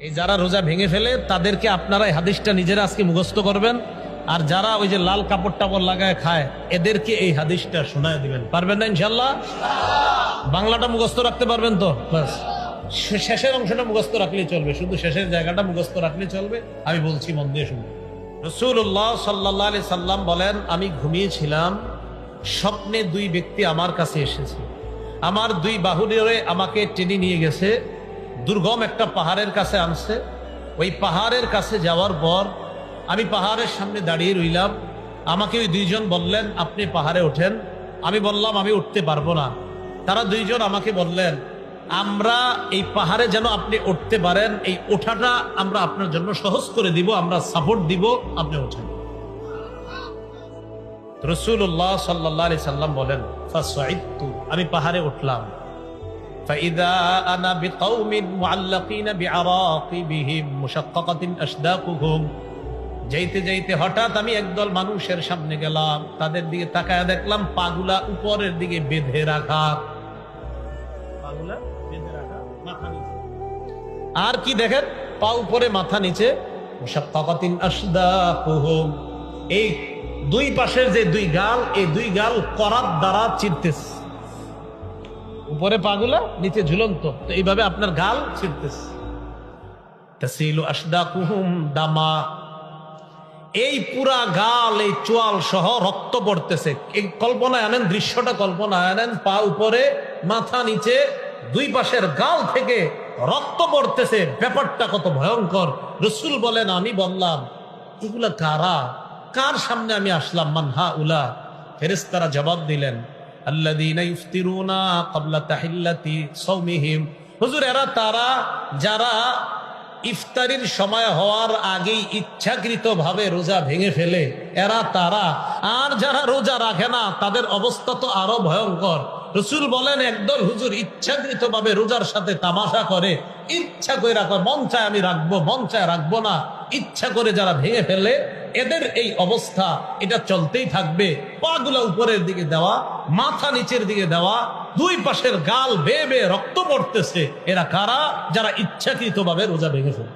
এই যারা রোজা ভেঙে ফেলে তাদেরকে আপনারা এই হাদিসটা নিজেরা আজকে মুখস্থ করবেন, আর যারা ওই যে লাল কাপড় টাপড় লাগায় খায় এদেরকে এই হাদিসটা শোনায় দিবেন। পারবেন না ইনশাল্লাহ? বাংলাটা মুখস্থ রাখতে পারবেন তো? বাস শেষের অংশটা মুখস্থ রাখলেই চলবে, শুধু শেষের জায়গাটা মুখস্থ রাখলেই চলবে। আমি বলছি মন দিয়ে শুনুন। রাসূলুল্লাহ সাল্লাল্লাহু আলাইহি সাল্লাম বলেন, আমি ঘুমিয়েছিলাম, স্বপ্নে দুই ব্যক্তি আমার কাছে এসেছে, আমার দুই বাহু ধরে আমাকে টেনে নিয়ে গেছে, দুর্গম একটা পাহাড়ের কাছে আনছে। ওই পাহাড়ের কাছে যাওয়ার পর আমি পাহাড়ের সামনে দাঁড়িয়ে রইলাম। আমাকে ওই দুইজন বললেন, আপনি পাহাড়ে ওঠেন। আমি বললাম, আমি উঠতে পারবো না। তারা দুইজন আমাকে বললেন, আমরা এই পাহাড়ে যেন আপনি উঠতে পারেন, এই ওঠাটা আমরা আপনার জন্য সহজ করে দিব, আমরা সাপোর্ট দিব, আপনি ওঠেন। রাসূলুল্লাহ সাল্লাল্লাহু আলাইহি সাল্লাম বলেন, ফাসাইদতু, আমি পাহাড়ে উঠলাম। فإذا أنا بقوم معلقين بعراقبهم مشققة أشداقهم, যাইতে যাইতে হঠাৎ আমি একদল মানুষের সামনে গেলাম, তাদের দিকে তাকায় দেখলাম পাগুলা উপরের দিকে বেঁধে রাখা, পাগুলা বেঁধে রাখা, মাথা নিচে। আর কি দেখেন? পা উপরে মাথা নিচে। মুশাক্কাকাতিন আশদাকুহুম, এই দুই পাশের যে দুই গাল, এই দুই গাল করাত দ্বারা চিরতেছে। উপরে পাগুলা, নিচে ঝুলন্ত, তো এইভাবে আপনার গাল ছিঁড়তেছে। তাসিলু আশদাকুহুম দামা, এই পুরা গাল, এই চোয়াল সহ রক্ত পড়তেছে। এই কল্পনায় আনেন, দৃশ্যটা কল্পনায় আনেন, পা উপরে মাথা নিচে, দুই পাশের গাল থেকে রক্ত পড়তেছে। ব্যাপারটা কত ভয়ঙ্কর! রাসূল বলেন, আমি বললাম, এগুলা কারা? কার সামনে আমি আসলাম? মান হাউলা? ফেরেশতারা জবাব দিলেন, আল্লাযীনা ইফতিরুনা ক্বাবলা তাহিল্লাতি সাওমিহিম, হুজুর এরা তারা যারা ইফতারির সময় হওয়ার আগেই ইচ্ছাকৃতভাবে রোজা ভেঙে ফেলে, এরা তারা। আর যারা রোজা রাখে না তাদের অবস্থা তো আরো ভয়ঙ্কর। রাসূল বলেন, একদল হুজুর ইচ্ছাকৃতভাবে রোজার সাথে তামাশা করে, ইচ্ছা করে রাখো, মন চায় আমি রাখবো, মন চায় রাখবো না, ইচ্ছা করে যারা ভেঙে ফেলে, এদের এই অবস্থা, এটা চলতেই থাকবে। পাগুলা উপরের দিকে দেওয়া, মাথা নিচের দিকে দেওয়া, দুই পাশের গাল বেয়ে বেয়ে রক্ত পড়তেছে। এরা কারা? যারা ইচ্ছাকৃতভাবে রোজা ভেঙে ফেলে।